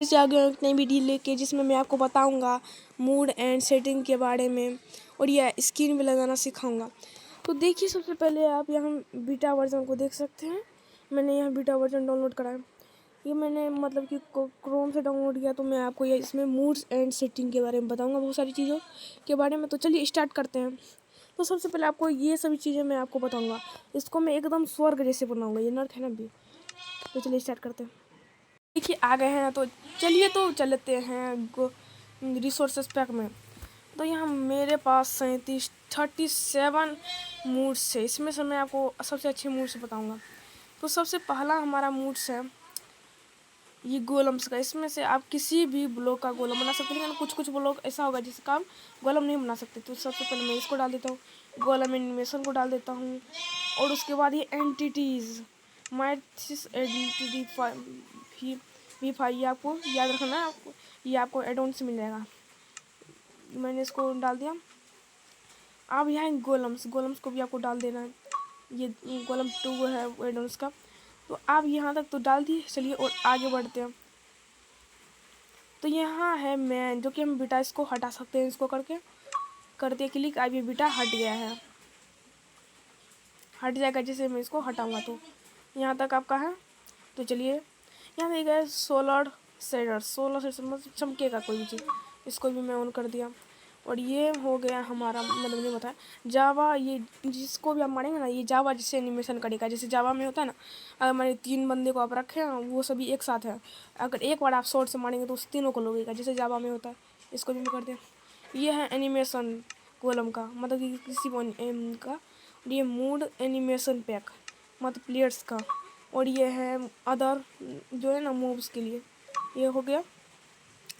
से आ गया एक नई वीडियो लेके जिसमें मैं आपको बताऊंगा मूड एंड सेटिंग के बारे में और यह स्क्रीन भी लगाना सिखाऊंगा। तो देखिए, सबसे पहले आप यहाँ बीटा वर्जन को देख सकते हैं। मैंने यहाँ बीटा वर्जन डाउनलोड करा है। ये मैंने मतलब कि क्रोम से डाउनलोड किया। तो मैं आपको ये इसमें मूड्स एंड सेटिंग के बारे में बताऊँगा, बहुत सारी चीज़ों के बारे में। तो चलिए स्टार्ट करते हैं। तो सबसे पहले आपको ये सभी चीज़ें मैं आपको बताऊँगा। इसको मैं एकदम स्वर्ग जैसे बनाऊँगा। ये नर्क है ना भी। तो चलिए स्टार्ट करते हैं। देखिए आ गए हैं, तो चलिए तो चलते हैं रिसोर्सेस पैक में। तो यहाँ मेरे पास 37 मूड्स है। इसमें से मैं आपको सबसे अच्छे मूड्स बताऊंगा। तो सबसे पहला हमारा मूड्स है ये गोलम्स का। इसमें से आप किसी भी ब्लॉक का गोलम बना सकते हैं, लेकिन कुछ कुछ ब्लॉक ऐसा होगा जिसका आप गोलम नहीं बना सकते। तो सबसे पहले मैं इसको डाल देता हूँ, गोलम एनिमेशन को डाल देता हूँ। और उसके बाद ये एंटिटीज़ माइथिस एंटिटी V5 ये आपको याद रखना है। आपको ये आपको एडोन से मिल जाएगा। मैंने इसको डाल दिया। अब यहाँ गोलम्स को भी आपको डाल देना है। ये गोलम 2 है एडोन्स का। तो आप यहाँ तक तो डाल दिए। चलिए और आगे बढ़ते हैं। तो यहाँ है मैन, जो कि हम बीटा इसको हटा सकते हैं। इसको कर दिया क्लिक। अब ये बीटा हट गया है, हट जाएगा जैसे मैं इसको हटाऊँगा। तो यहाँ तक आपका है। तो चलिए यहाँ देखिए है सोलर शेडर मतलब चमकेगा कोई भी चीज़। इसको भी मैं ऑन कर दिया। और ये हो गया हमारा, मतलब नहीं बताया जावा। ये जिसको भी आप मारेंगे ना, ये जावा जिससे एनिमेशन करेगा। जैसे जावा में होता है ना, अगर हमारे 3 बंदे को आप रखे हैं, वो सभी एक साथ है। अगर एक बार आप शॉर्ट से मारेंगे तो उस तीनों को लगेगा, जैसे जावा में होता है। इसको भी कर दें। ये है एनिमेशन कॉलम का, मतलब कि किसी का। ये मूड एनिमेशन पैक मतलब प्लेयर्स का। और ये है अदर जो है ना मूव्स के लिए। ये हो गया।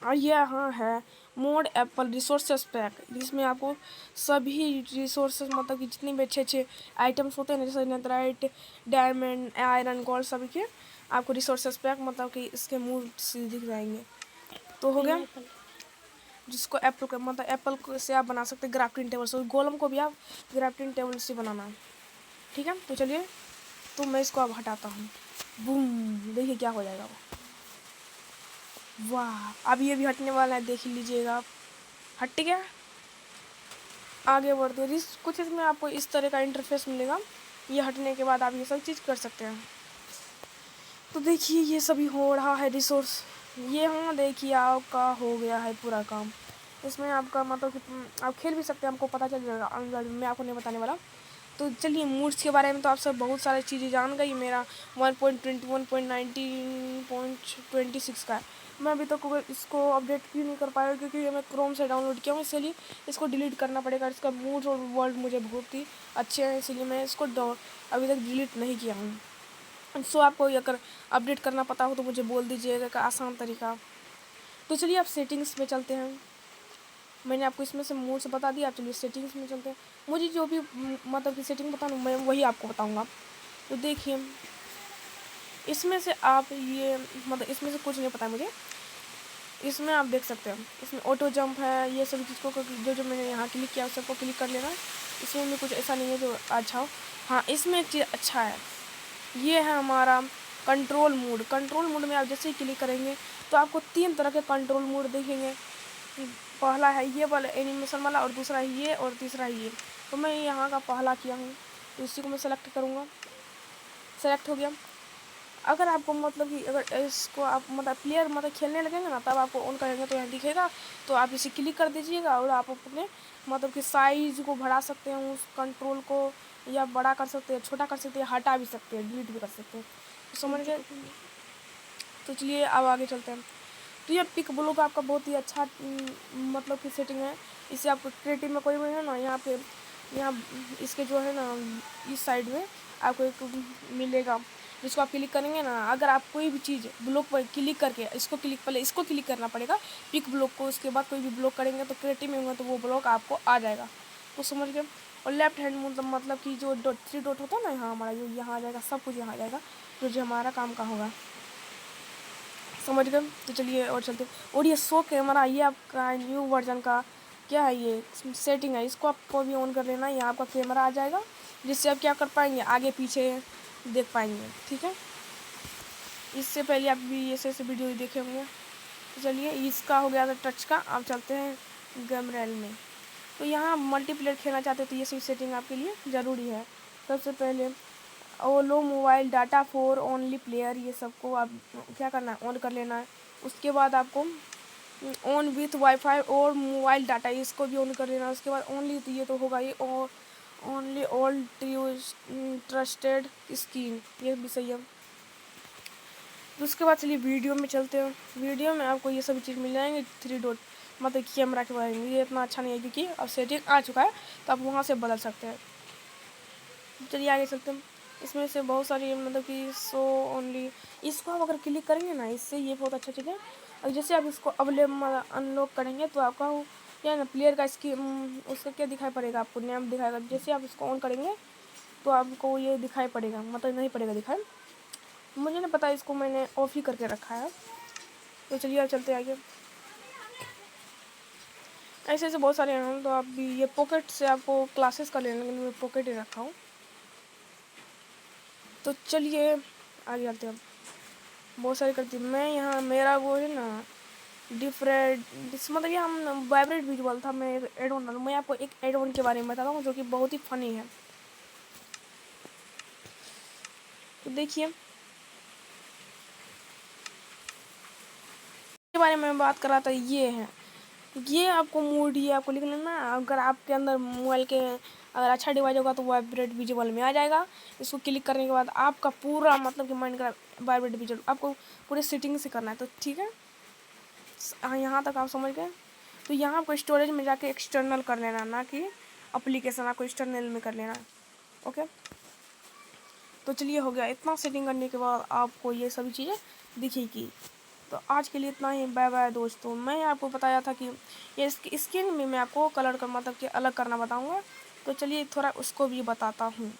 और यहाँ है मोड एप्पल रिसोर्सेस पैक, जिसमें आपको सभी रिसोर्सेस मतलब कि जितने भी अच्छे अच्छे आइटम्स होते हैं ना, जैसे नेथराइट, डायमंड, आयरन, गोल्ड, सभी के आपको रिसोर्सेस पैक मतलब कि इसके मूड दिख जाएंगे। तो हो गया। जिसको एप्पल का मतलब एप्पल से आप बना सकते हैं ग्राफ्टिंग टेबल से। गोलम को भी आप ग्राफ्टिंग टेबल से बनाना है, ठीक है। तो चलिए, तो मैं इसको अब हटाता हूँ। बूम, देखिए क्या हो जाएगा वो। वाह, अब ये भी हटने वाला है, देख लीजिएगा आप। हट गया। आगे बढ़ते हैं। कुछ इसमें आपको इस तरह का इंटरफेस मिलेगा। ये हटने के बाद आप ये सब चीज़ कर सकते हैं। तो देखिए ये सभी हो रहा है रिसोर्स। ये हाँ, देखिए आपका हो गया है पूरा काम। इसमें आपका मतलब कि आप खेल भी सकते हैं, आपको पता चल जाएगा अंदर। मैं आपको नहीं बताने वाला। तो चलिए मूड्स के बारे में तो आप सब बहुत सारी चीज़ें जान गई। मेरा 1.21.19.26 का है। मैं अभी तक इसको अपडेट क्यों नहीं कर पाया, क्योंकि ये मैं क्रोम से डाउनलोड किया हूँ, इसलिए इसको डिलीट करना पड़ेगा। इसका मूड और वर्ल्ड मुझे बहुत ही अच्छे हैं, इसलिए मैं इसको अभी तक डिलीट नहीं किया हूँ। सो आपको अगर अपडेट करना पता हो तो मुझे बोल दीजिएगा का आसान तरीका। तो चलिए आप सेटिंग्स में चलते हैं। मैंने आपको इसमें से मूड से बता दिया। चलिए सेटिंग्स में चलते हैं। मुझे जो भी मतलब कि सेटिंग बताना मैं वही आपको बताऊंगा। तो देखिए इसमें से आप ये मतलब इसमें से कुछ नहीं पता है मुझे। इसमें आप देख सकते हैं, इसमें ऑटो जंप है। ये सभी चीज़ को जो मैंने यहाँ क्लिक किया उस सबको क्लिक कर लेना है। इसमें भी कुछ ऐसा नहीं है जो अच्छा हो। हाँ, इसमें एक चीज़ अच्छा है, ये है हमारा कंट्रोल मोड। कंट्रोल मोड में आप जैसे ही क्लिक करेंगे तो आपको 3 तरह के कंट्रोल मोड दिखेंगे। पहला है ये वाला एनिमेशन वाला, और दूसरा है ये, और तीसरा है ये। तो मैं यहाँ का पहला किया हूँ, तो इसी को मैं सेलेक्ट करूँगा। सेलेक्ट हो गया। अगर आपको मतलब कि अगर इसको आप मतलब प्लेयर मतलब खेलने लगेंगे ना, तब आपको ऑन करेंगे तो यहाँ दिखेगा। तो आप इसे क्लिक कर दीजिएगा और आप अपने मतलब कि साइज को बढ़ा सकते हैं उस कंट्रोल को, या बड़ा कर सकते हैं, छोटा कर सकते हैं, हटा भी सकते हैं, डिलीट भी कर सकते हैं। तो समझ गए। तो चलिए अब आगे चलते हैं। तो ये पिक ब्लॉक आपका बहुत ही अच्छा मतलब कि सेटिंग है। इसे आपको क्रिएटिव में कोई भी है ना, यहाँ इसके जो है ना इस साइड में आपको एक मिलेगा, जिसको आप क्लिक करेंगे ना। अगर आप कोई भी चीज़ ब्लॉक पर क्लिक करके पहले इसको क्लिक करना पड़ेगा पिक ब्लॉक को, उसके बाद कोई भी ब्लॉक करेंगे तो क्रिएटिव में होगा तो वो ब्लॉक आपको आ जाएगा। तो समझ गए। और लेफ्ट हैंड मतलब कि जो 3 डॉट होता है ना, यहाँ हमारा यहाँ आ जाएगा, सब कुछ यहाँ आ जाएगा जो हमारा काम का होगा। समझ गए। तो चलिए और चलते। और ये शो कैमरा, ये आपका न्यू वर्जन का क्या है, ये सेटिंग है। इसको आपको भी ऑन कर लेना है। यहाँ आपका कैमरा आ जाएगा, जिससे आप क्या कर पाएंगे, आगे पीछे देख पाएंगे, ठीक है। इससे पहले आप भी ऐसे वीडियो देखे होंगे। चलिए इसका हो गया था टच का। अब चलते हैं गेम रेल में। तो यहाँ मल्टीप्लेयर खेलना चाहते हो तो ये सभी सेटिंग आपके लिए ज़रूरी है। सबसे पहले ओलो mobile data for only player, ये सबको आप क्या करना है, ऑन कर लेना है। उसके बाद आपको ऑन विथ वाईफाई और मोबाइल डाटा, इसको भी ऑन कर लेना है। उसके बाद ओनली, तो ये तो होगा ये, और ओनली ऑल ट्रस्टेड स्क्रीन, ये भी सही है। तो उसके बाद चलिए वीडियो में चलते हैं। वीडियो में आपको ये सभी चीज़ मिल जाएंगे। 3 डॉट मतलब कैमरा के बारे में, ये इतना अच्छा नहीं है क्योंकि अब सेटिंग आ चुका है, तो आप वहाँ से बदल सकते हैं। चलिए आगे चलते हैं। इसमें से बहुत सारी मतलब कि शो ओनली, इसको आप अगर क्लिक करेंगे ना, इससे ये बहुत अच्छा चीज़ है। और जैसे आप इसको अवेलेबल अनलॉक करेंगे तो आपका क्या है ना, प्लेयर का उसका क्या दिखाई पड़ेगा, आपको नेम दिखाएगा। जैसे आप इसको ऑन करेंगे तो आपको ये दिखाई पड़ेगा, मतलब नहीं पड़ेगा दिखाई, मुझे नहीं पता, इसको मैंने ऑफ ही करके रखा है। तो चलिए आप चलते आगे। ऐसे ऐसे बहुत सारे हैं, तो आप भी ये पॉकेट से आपको क्लासेस कर लेना, लेकिन मैं पॉकेट ही रखा हूँ। तो चलिए आगे चलते हैं। बहुत सारी करती मैं यहाँ, मेरा वो है ना डिफरेंट, मतलब ये हम वाइब्रेट विजुअल था। मैं एड ऑन, मैं आपको एक एड ऑन के बारे में बताता हूँ जो कि बहुत ही फनी है। तो देखिए के बारे में बात कर रहा था, ये है, ये आपको मूड, ये आपको लिख लेना। अगर आपके अंदर मोबाइल के अगर अच्छा डिवाइस होगा तो वाइब्रेट विजुअल में आ जाएगा। इसको क्लिक करने के बाद आपका पूरा मतलब कि माइंड का वाइब्रेट विजुअल आपको पूरे सेटिंग से करना है। तो ठीक है, हाँ यहाँ तक आप समझ गए। तो यहाँ आपको स्टोरेज में जाके एक्सटर्नल कर लेना, ना कि एप्लीकेशन, आपको एक्सटर्नल में कर लेना। ओके, तो चलिए हो गया। इतना सेटिंग करने के बाद आपको ये सभी चीज़ें दिखेगी। तो आज के लिए इतना ही, बाय बाय दोस्तों। मैं आपको बताया था कि ये स्किन में मैं आपको कलर का मतलब कि अलग करना बताऊँगा। तो चलिए थोड़ा उसको भी बताता हूँ।